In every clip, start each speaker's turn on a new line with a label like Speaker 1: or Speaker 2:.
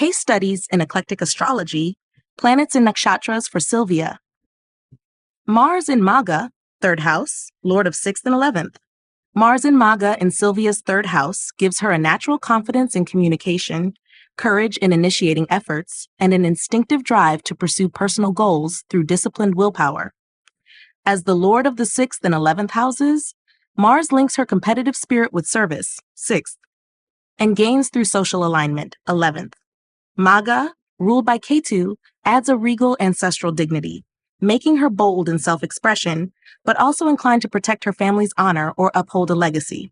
Speaker 1: Case studies in eclectic astrology, planets in Nakshatras for Sylvia. Mars in Magha, 3rd house, Lord of 6th and 11th. Mars in Magha in Sylvia's 3rd house gives her a natural confidence in communication, courage in initiating efforts, and an instinctive drive to pursue personal goals through disciplined willpower. As the Lord of the 6th and 11th houses, Mars links her competitive spirit with service, 6th, and gains through social alignment, 11th. Magha, ruled by Ketu, adds a regal ancestral dignity, making her bold in self-expression, but also inclined to protect her family's honor or uphold a legacy.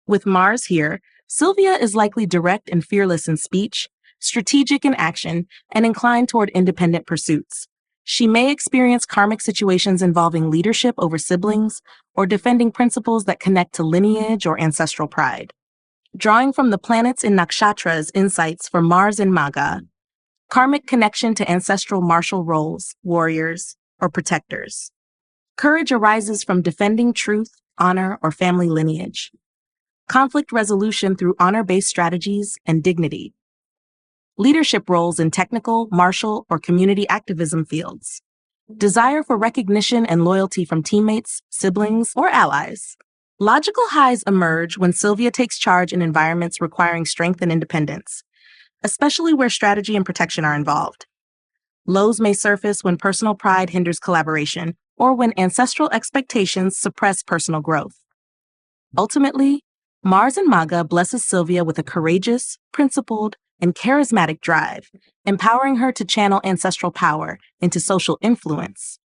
Speaker 1: With Mars here, Sylvia is likely direct and fearless in speech, strategic in action, and inclined toward independent pursuits. She may experience karmic situations involving leadership over siblings or defending principles that connect to lineage or ancestral pride. Drawing from the planets in Nakshatras insights for Mars in Magha, karmic connection to ancestral martial roles, warriors, or protectors. Courage arises from defending truth, honor, or family lineage. Conflict resolution through honor-based strategies and dignity. Leadership roles in technical, martial, or community activism fields. Desire for recognition and loyalty from teammates, siblings, or allies. Logical highs emerge when Sylvia takes charge in environments requiring strength and independence, especially where strategy and protection are involved. Lows may surface when personal pride hinders collaboration or when ancestral expectations suppress personal growth. Ultimately, Mars in Magha blesses Sylvia with a courageous, principled, and charismatic drive, empowering her to channel ancestral power into social influence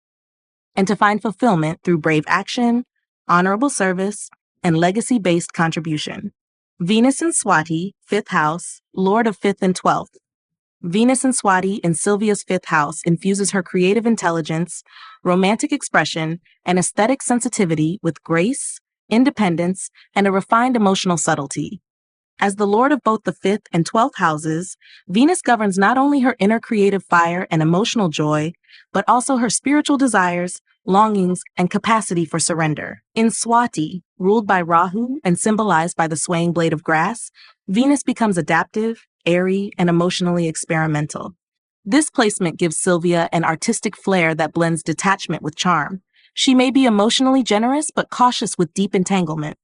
Speaker 1: and to find fulfillment through brave action, honorable service, and legacy-based contribution. Venus in Swati, 5th house, Lord of 5th and 12th. Venus in Swati in Sylvia's 5th house infuses her creative intelligence, romantic expression, and aesthetic sensitivity with grace, independence, and a refined emotional subtlety. As the Lord of both the 5th and 12th houses, Venus governs not only her inner creative fire and emotional joy, but also her spiritual desires, longings, and capacity for surrender. In Swati, ruled by Rahu and symbolized by the swaying blade of grass, Venus becomes adaptive, airy, and emotionally experimental. This placement gives Sylvia an artistic flair that blends detachment with charm. She may be emotionally generous but cautious with deep entanglement.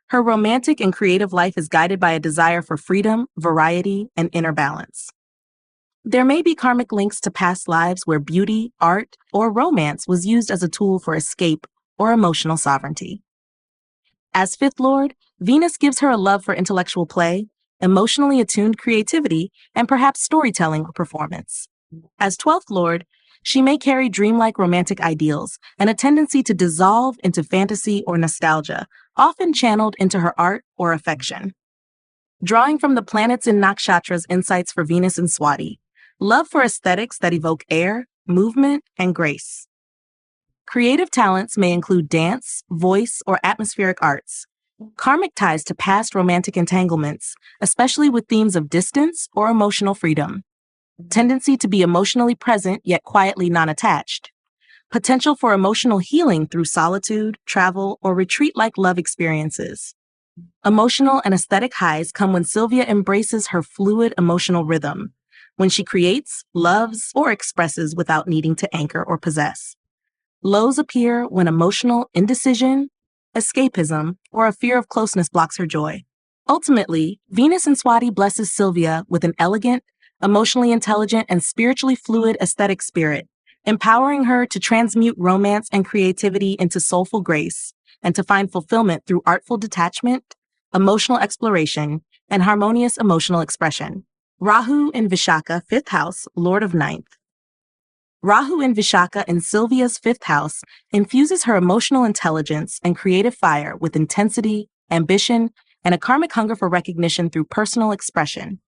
Speaker 1: Her romantic and creative life is guided by a desire for freedom, variety, and inner balance. There may be karmic links to past lives where beauty, art, or romance was used as a tool for escape or emotional sovereignty. As 5th Lord, Venus gives her a love for intellectual play, emotionally attuned creativity, and perhaps storytelling or performance. As 12th Lord, she may carry dreamlike romantic ideals and a tendency to dissolve into fantasy or nostalgia, often channeled into her art or affection. Drawing from the planets in Nakshatras insights for Venus in Swati, love for aesthetics that evoke air, movement, and grace. Creative talents may include dance, voice, or atmospheric arts. Karmic ties to past romantic entanglements, especially with themes of distance or emotional freedom. Tendency to be emotionally present yet quietly non-attached. Potential for emotional healing through solitude, travel, or retreat-like love experiences. Emotional and aesthetic highs come when Sylvia embraces her fluid emotional rhythm, when she creates, loves, or expresses without needing to anchor or possess. Lows appear when emotional indecision, escapism, or a fear of closeness blocks her joy. Ultimately, Venus in Swati blesses Sylvia with an elegant, emotionally intelligent, and spiritually fluid aesthetic spirit, empowering her to transmute romance and creativity into soulful grace and to find fulfillment through artful detachment, emotional exploration, and harmonious emotional expression. Rahu in Vishaka, 5th house, Lord of 9th. Rahu in Vishaka in Sylvia's 5th house infuses her emotional intelligence and creative fire with intensity, ambition, and a karmic hunger for recognition through personal expression.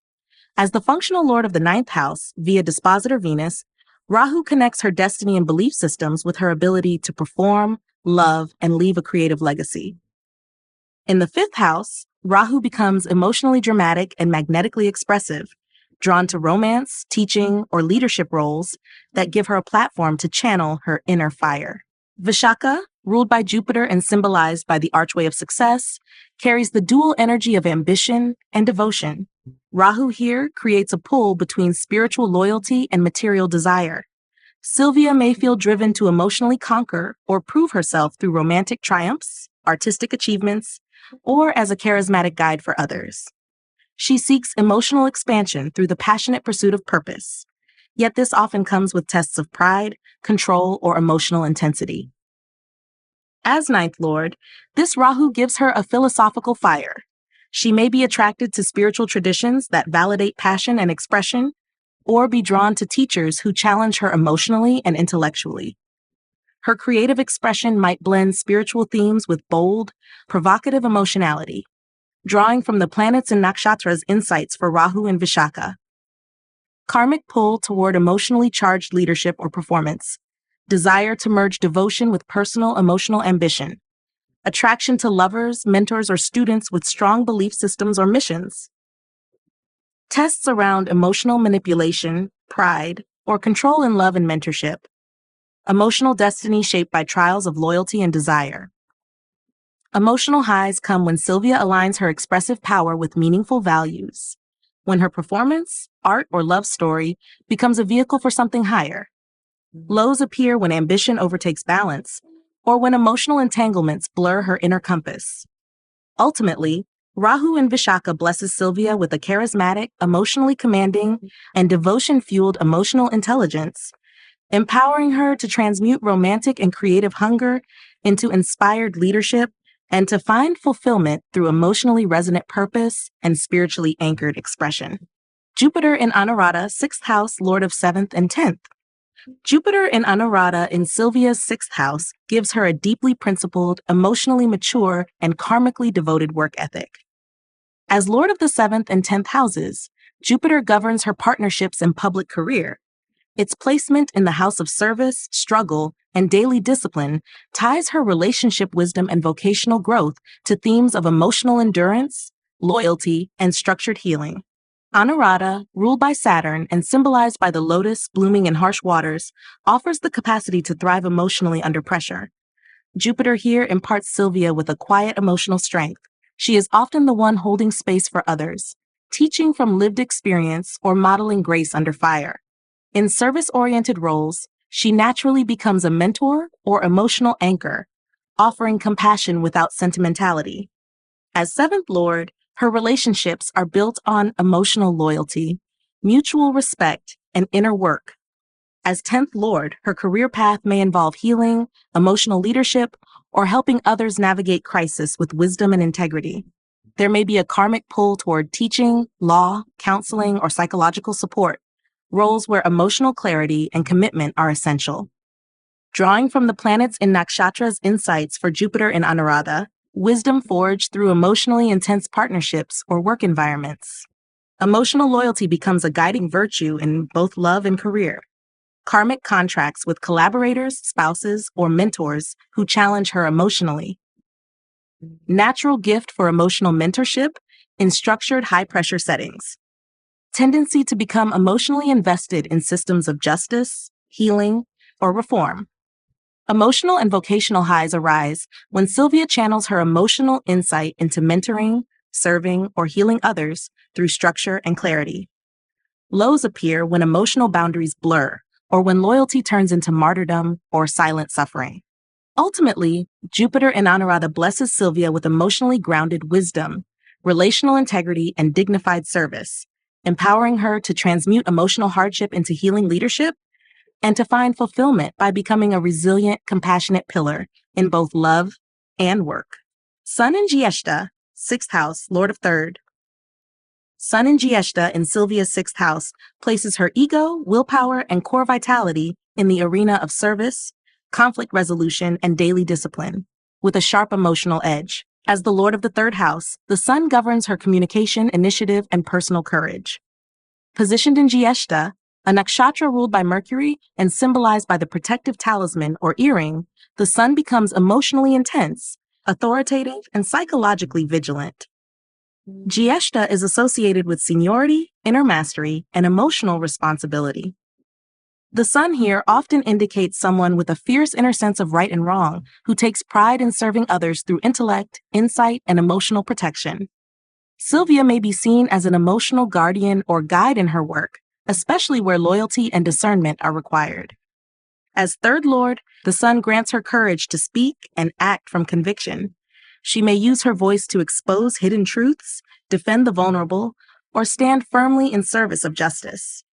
Speaker 1: As the functional lord of the 9th house, via dispositor Venus, Rahu connects her destiny and belief systems with her ability to perform, love, and leave a creative legacy. In the 5th house, Rahu becomes emotionally dramatic and magnetically expressive, drawn to romance, teaching, or leadership roles that give her a platform to channel her inner fire. Vishaka, ruled by Jupiter and symbolized by the archway of success, carries the dual energy of ambition and devotion. Rahu here creates a pull between spiritual loyalty and material desire. Sylvia may feel driven to emotionally conquer or prove herself through romantic triumphs, artistic achievements, or as a charismatic guide for others. She seeks emotional expansion through the passionate pursuit of purpose. Yet this often comes with tests of pride, control, or emotional intensity. As ninth lord, this Rahu gives her a philosophical fire. She may be attracted to spiritual traditions that validate passion and expression, or be drawn to teachers who challenge her emotionally and intellectually. Her creative expression might blend spiritual themes with bold, provocative emotionality, drawing from the planets and Nakshatras' insights for Rahu and Vishaka. Karmic pull toward emotionally charged leadership or performance, desire to merge devotion with personal emotional ambition, attraction to lovers, mentors, or students with strong belief systems or missions. Tests around emotional manipulation, pride, or control in love and mentorship. Emotional destiny shaped by trials of loyalty and desire. Emotional highs come when Sylvia aligns her expressive power with meaningful values. When her performance, art, or love story becomes a vehicle for something higher. Lows appear when ambition overtakes balance, or when emotional entanglements blur her inner compass. Ultimately, Rahu and Vishaka blesses Sylvia with a charismatic, emotionally commanding, and devotion-fueled emotional intelligence, empowering her to transmute romantic and creative hunger into inspired leadership and to find fulfillment through emotionally resonant purpose and spiritually anchored expression. Jupiter in Anuradha, 6th house, lord of 7th and 10th. Jupiter in Anuradha in Sylvia's 6th house gives her a deeply principled, emotionally mature, and karmically devoted work ethic. As lord of the 7th and 10th houses, Jupiter governs her partnerships and public career. Its placement in the house of service, struggle, and daily discipline ties her relationship wisdom and vocational growth to themes of emotional endurance, loyalty, and structured healing. Anuradha, ruled by Saturn and symbolized by the lotus blooming in harsh waters, offers the capacity to thrive emotionally under pressure. Jupiter here imparts Sylvia with a quiet emotional strength. She is often the one holding space for others, teaching from lived experience or modeling grace under fire. In service-oriented roles, she naturally becomes a mentor or emotional anchor, offering compassion without sentimentality. As 7th lord, her relationships are built on emotional loyalty, mutual respect, and inner work. As 10th lord, her career path may involve healing, emotional leadership, or helping others navigate crisis with wisdom and integrity. There may be a karmic pull toward teaching, law, counseling, or psychological support, roles where emotional clarity and commitment are essential. Drawing from the planets in Nakshatra's insights for Jupiter in Anuradha, wisdom forged through emotionally intense partnerships or work environments. Emotional loyalty becomes a guiding virtue in both love and career. Karmic contracts with collaborators, spouses, or mentors who challenge her emotionally. Natural gift for emotional mentorship in structured high-pressure settings. Tendency to become emotionally invested in systems of justice, healing, or reform. Emotional and vocational highs arise when Sylvia channels her emotional insight into mentoring, serving, or healing others through structure and clarity. Lows appear when emotional boundaries blur or when loyalty turns into martyrdom or silent suffering. Ultimately, Jupiter in Anuradha blesses Sylvia with emotionally grounded wisdom, relational integrity, and dignified service, empowering her to transmute emotional hardship into healing leadership and to find fulfillment by becoming a resilient, compassionate pillar in both love and work. Sun in Jyeshta, 6th house, lord of 3rd. Sun in Jyeshta in Sylvia's 6th house places her ego, willpower, and core vitality in the arena of service, conflict resolution, and daily discipline, with a sharp emotional edge. As the lord of the 3rd house, the sun governs her communication, initiative, and personal courage. Positioned in Jyeshta, a nakshatra ruled by Mercury and symbolized by the protective talisman or earring, the sun becomes emotionally intense, authoritative, and psychologically vigilant. Jyeshta is associated with seniority, inner mastery, and emotional responsibility. The sun here often indicates someone with a fierce inner sense of right and wrong, who takes pride in serving others through intellect, insight, and emotional protection. Sylvia may be seen as an emotional guardian or guide in her work, especially where loyalty and discernment are required. As third lord, the sun grants her courage to speak and act from conviction. She may use her voice to expose hidden truths, defend the vulnerable, or stand firmly in service of justice.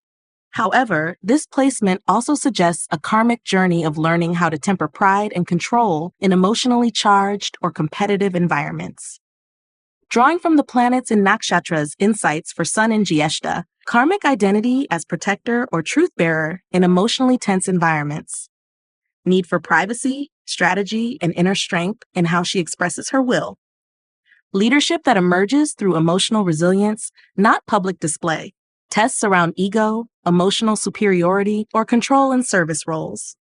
Speaker 1: However, this placement also suggests a karmic journey of learning how to temper pride and control in emotionally charged or competitive environments. Drawing from the planets in Nakshatras insights for Sun in Jyeshta, karmic identity as protector or truth bearer in emotionally tense environments. Need for privacy, strategy, and inner strength in how she expresses her will. Leadership that emerges through emotional resilience, not public display. Tests around ego, emotional superiority, or control and service roles.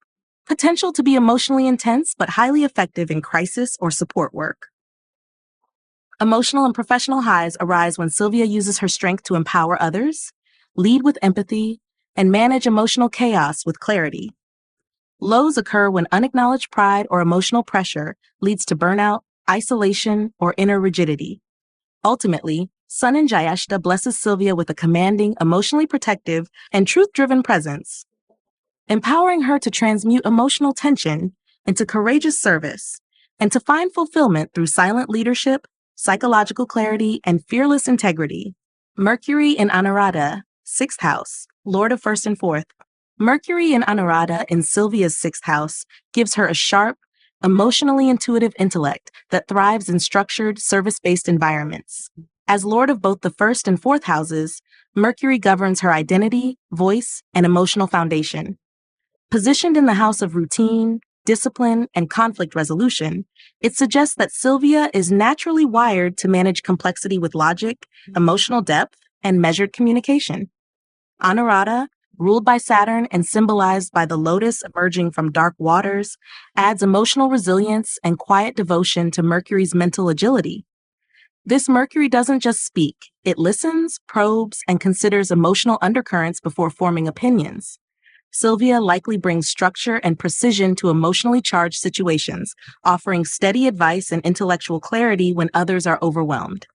Speaker 1: Potential to be emotionally intense but highly effective in crisis or support work. Emotional and professional highs arise when Sylvia uses her strength to empower others, lead with empathy, and manage emotional chaos with clarity. Lows occur when unacknowledged pride or emotional pressure leads to burnout, isolation, or inner rigidity. Ultimately, Sun in Jyeshta blesses Sylvia with a commanding, emotionally protective, and truth-driven presence, empowering her to transmute emotional tension into courageous service and to find fulfillment through silent leadership, psychological clarity, and fearless integrity. Mercury in Anuradha, 6th house, Lord of 1st and 4th. Mercury in Anuradha in Sylvia's 6th house gives her a sharp, emotionally intuitive intellect that thrives in structured, service-based environments. As Lord of both the 1st and 4th houses, Mercury governs her identity, voice, and emotional foundation. Positioned in the house of routine, discipline, and conflict resolution, it suggests that Sylvia is naturally wired to manage complexity with logic, emotional depth, and measured communication. Anuradha, ruled by Saturn and symbolized by the lotus emerging from dark waters, adds emotional resilience and quiet devotion to Mercury's mental agility. This Mercury doesn't just speak, it listens, probes, and considers emotional undercurrents before forming opinions. Sylvia likely brings structure and precision to emotionally charged situations, offering steady advice and intellectual clarity when others are overwhelmed.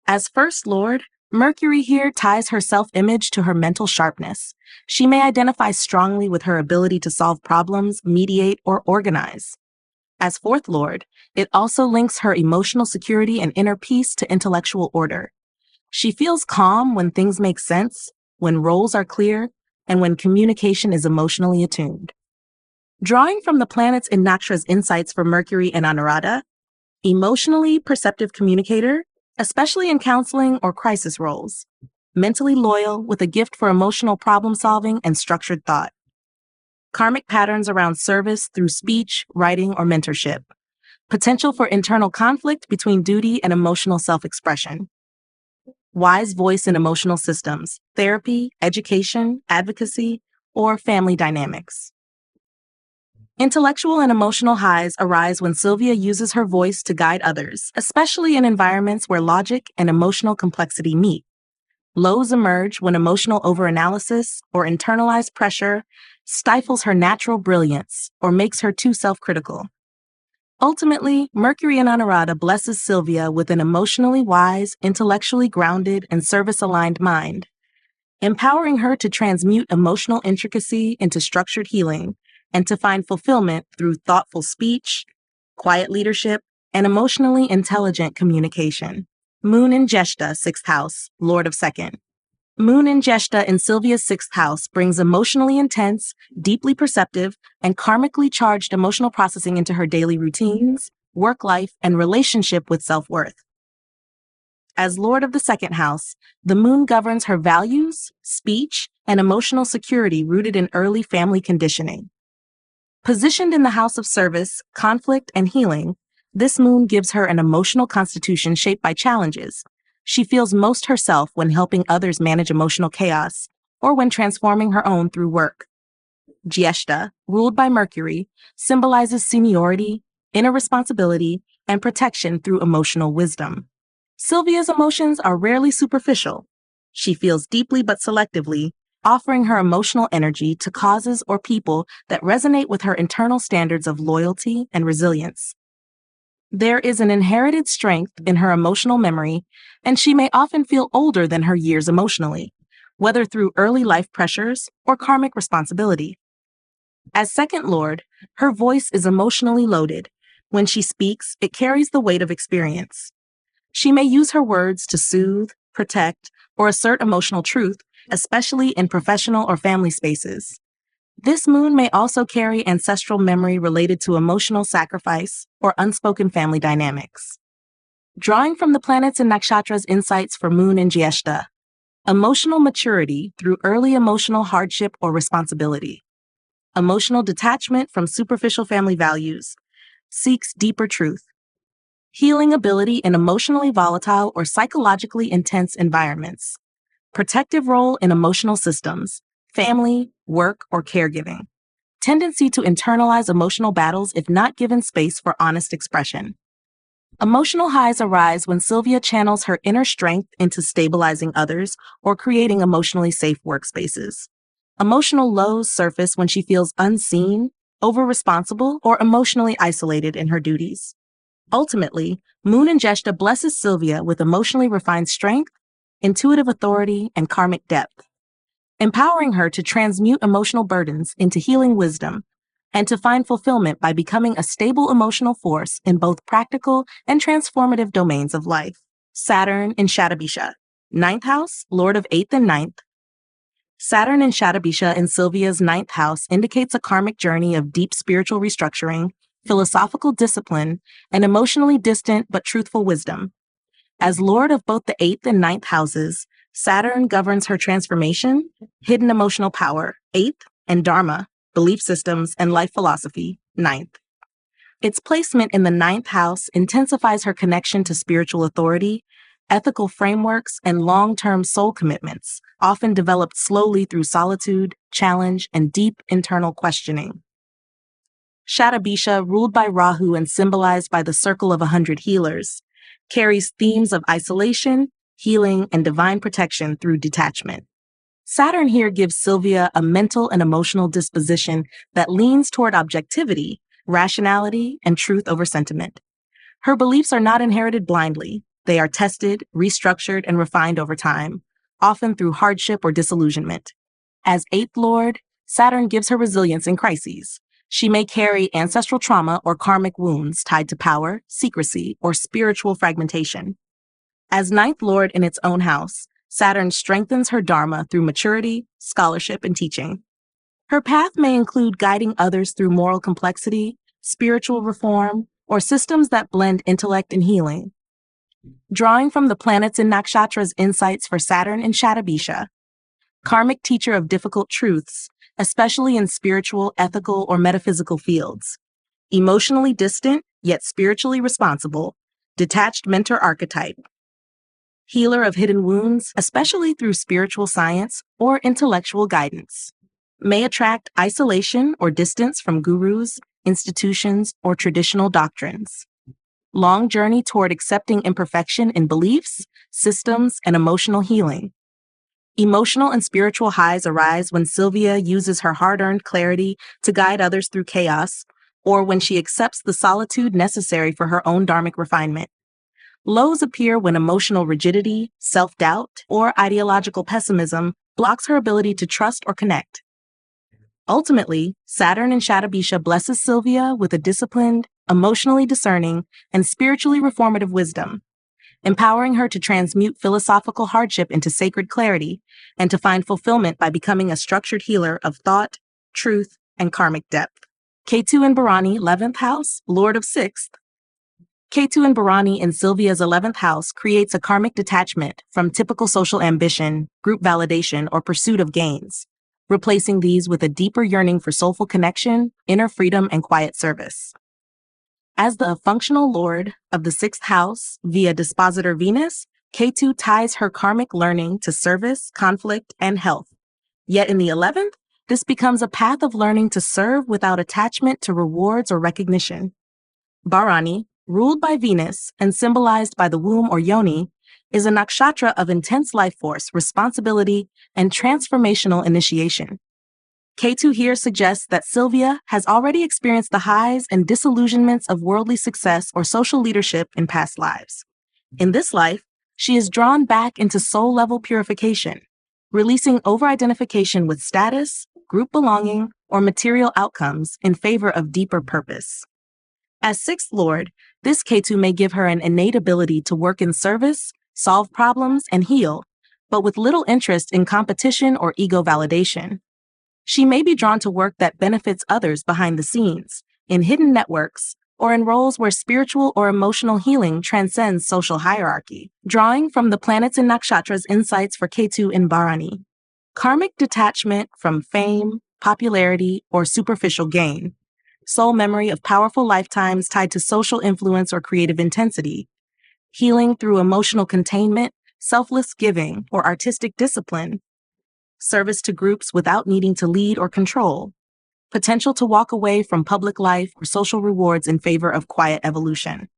Speaker 1: As First Lord, Mercury here ties her self-image to her mental sharpness. She may identify strongly with her ability to solve problems, mediate, or organize. As Fourth Lord, it also links her emotional security and inner peace to intellectual order. She feels calm when things make sense, when roles are clear, and when communication is emotionally attuned. Drawing from the planets in Nakshatra's insights for Mercury and Anuradha, emotionally perceptive communicator, especially in counseling or crisis roles. Mentally loyal with a gift for emotional problem solving and structured thought. Karmic patterns around service through speech, writing, or mentorship. Potential for internal conflict between duty and emotional self-expression. Wise voice in emotional systems, therapy, education, advocacy, or family dynamics. Intellectual and emotional highs arise when Sylvia uses her voice to guide others, especially in environments where logic and emotional complexity meet. Lows emerge when emotional overanalysis or internalized pressure stifles her natural brilliance or makes her too self-critical. Ultimately, Mercury in Anuradha blesses Sylvia with an emotionally wise, intellectually grounded, and service-aligned mind, empowering her to transmute emotional intricacy into structured healing and to find fulfillment through thoughtful speech, quiet leadership, and emotionally intelligent communication. Moon in Jyeshta, 6th house, Lord of 2nd. Moon in Jyeshta in Sylvia's 6th house brings emotionally intense, deeply perceptive, and karmically charged emotional processing into her daily routines, work life, and relationship with self-worth. As Lord of the 2nd house, the moon governs her values, speech, and emotional security rooted in early family conditioning. Positioned in the house of service, conflict, and healing, this moon gives her an emotional constitution shaped by challenges. She feels most herself when helping others manage emotional chaos or when transforming her own through work. Jyeshta, ruled by Mercury, symbolizes seniority, inner responsibility, and protection through emotional wisdom. Sylvia's emotions are rarely superficial. She feels deeply but selectively, offering her emotional energy to causes or people that resonate with her internal standards of loyalty and resilience. There is an inherited strength in her emotional memory, and she may often feel older than her years emotionally, whether through early life pressures or karmic responsibility. As second lord, her voice is emotionally loaded. When she speaks, it carries the weight of experience. She may use her words to soothe, protect, or assert emotional truth, especially in professional or family spaces. This moon may also carry ancestral memory related to emotional sacrifice or unspoken family dynamics. Drawing from the planets and nakshatras insights for moon in Jyeshta, emotional maturity through early emotional hardship or responsibility. Emotional detachment from superficial family values, seeks deeper truth. Healing ability in emotionally volatile or psychologically intense environments. Protective role in emotional systems, family, work, or caregiving. Tendency to internalize emotional battles if not given space for honest expression. Emotional highs arise when Sylvia channels her inner strength into stabilizing others or creating emotionally safe workspaces. Emotional lows surface when she feels unseen, over-responsible, or emotionally isolated in her duties. Ultimately, Moon in Jyeshta blesses Sylvia with emotionally refined strength, intuitive authority, and karmic depth, empowering her to transmute emotional burdens into healing wisdom and to find fulfillment by becoming a stable emotional force in both practical and transformative domains of life. Saturn in Shatabisha, ninth house, lord of 8th and ninth. Saturn in Shatabisha in Sylvia's ninth house indicates a karmic journey of deep spiritual restructuring, philosophical discipline, and emotionally distant but truthful wisdom. As lord of both the 8th and ninth houses, Saturn governs her transformation, hidden emotional power, 8th, and dharma, belief systems, and life philosophy, ninth. Its placement in the ninth house intensifies her connection to spiritual authority, ethical frameworks, and long-term soul commitments, often developed slowly through solitude, challenge, and deep internal questioning. Shatabisha, ruled by Rahu and symbolized by the circle of 100 healers, carries themes of isolation, healing, and divine protection through detachment. Saturn here gives Sylvia a mental and emotional disposition that leans toward objectivity, rationality, and truth over sentiment. Her beliefs are not inherited blindly. They are tested, restructured, and refined over time, often through hardship or disillusionment. As 8th Lord, Saturn gives her resilience in crises. She may carry ancestral trauma or karmic wounds tied to power, secrecy, or spiritual fragmentation. As ninth lord in its own house, Saturn strengthens her dharma through maturity, scholarship, and teaching. Her path may include guiding others through moral complexity, spiritual reform, or systems that blend intellect and healing. Drawing from the planets and nakshatras insights for Saturn in Shatabisha, karmic teacher of difficult truths, especially in spiritual, ethical, or metaphysical fields. Emotionally distant, yet spiritually responsible, detached mentor archetype. Healer of hidden wounds, especially through spiritual science or intellectual guidance. May attract isolation or distance from gurus, institutions, or traditional doctrines. Long journey toward accepting imperfection in beliefs, systems, and emotional healing. Emotional and spiritual highs arise when Sylvia uses her hard-earned clarity to guide others through chaos, or when she accepts the solitude necessary for her own dharmic refinement. Lows appear when emotional rigidity, self-doubt, or ideological pessimism blocks her ability to trust or connect. Ultimately, Saturn in Shatabisha blesses Sylvia with a disciplined, emotionally discerning, and spiritually reformative wisdom, empowering her to transmute philosophical hardship into sacred clarity and to find fulfillment by becoming a structured healer of thought, truth, and karmic depth. Ketu in Bharani, 11th house, lord of 6th. Ketu in Bharani in Sylvia's 11th house creates a karmic detachment from typical social ambition, group validation, or pursuit of gains, replacing these with a deeper yearning for soulful connection, inner freedom, and quiet service. As the functional lord of the 6th house via dispositor Venus, Ketu ties her karmic learning to service, conflict, and health. Yet in the 11th, this becomes a path of learning to serve without attachment to rewards or recognition. Bharani, ruled by Venus and symbolized by the womb or yoni, is a nakshatra of intense life force, responsibility, and transformational initiation. Ketu here suggests that Sylvia has already experienced the highs and disillusionments of worldly success or social leadership in past lives. In this life, she is drawn back into soul-level purification, releasing over-identification with status, group belonging, or material outcomes in favor of deeper purpose. As sixth lord, this Ketu may give her an innate ability to work in service, solve problems, and heal, but with little interest in competition or ego validation. She may be drawn to work that benefits others behind the scenes, in hidden networks, or in roles where spiritual or emotional healing transcends social hierarchy. Drawing from the planets and nakshatras insights for Ketu in Bharani. Karmic detachment from fame, popularity, or superficial gain. Soul memory of powerful lifetimes tied to social influence or creative intensity. Healing through emotional containment, selfless giving, or artistic discipline. Service to groups without needing to lead or control. Potential to walk away from public life or social rewards in favor of quiet evolution.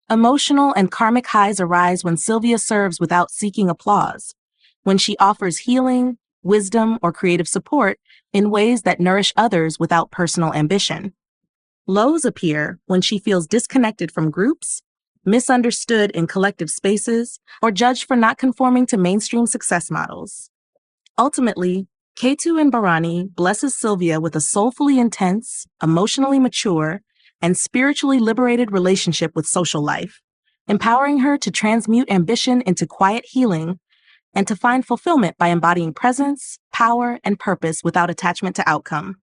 Speaker 1: Emotional and karmic highs arise when Sylvia serves without seeking applause, when she offers healing, wisdom, or creative support in ways that nourish others without personal ambition. Lows appear when she feels disconnected from groups, misunderstood in collective spaces, or judged for not conforming to mainstream success models. Ultimately, Ketu in Bharani blesses Sylvia with a soulfully intense, emotionally mature, and spiritually liberated relationship with social life, empowering her to transmute ambition into quiet healing and to find fulfillment by embodying presence, power, and purpose without attachment to outcome.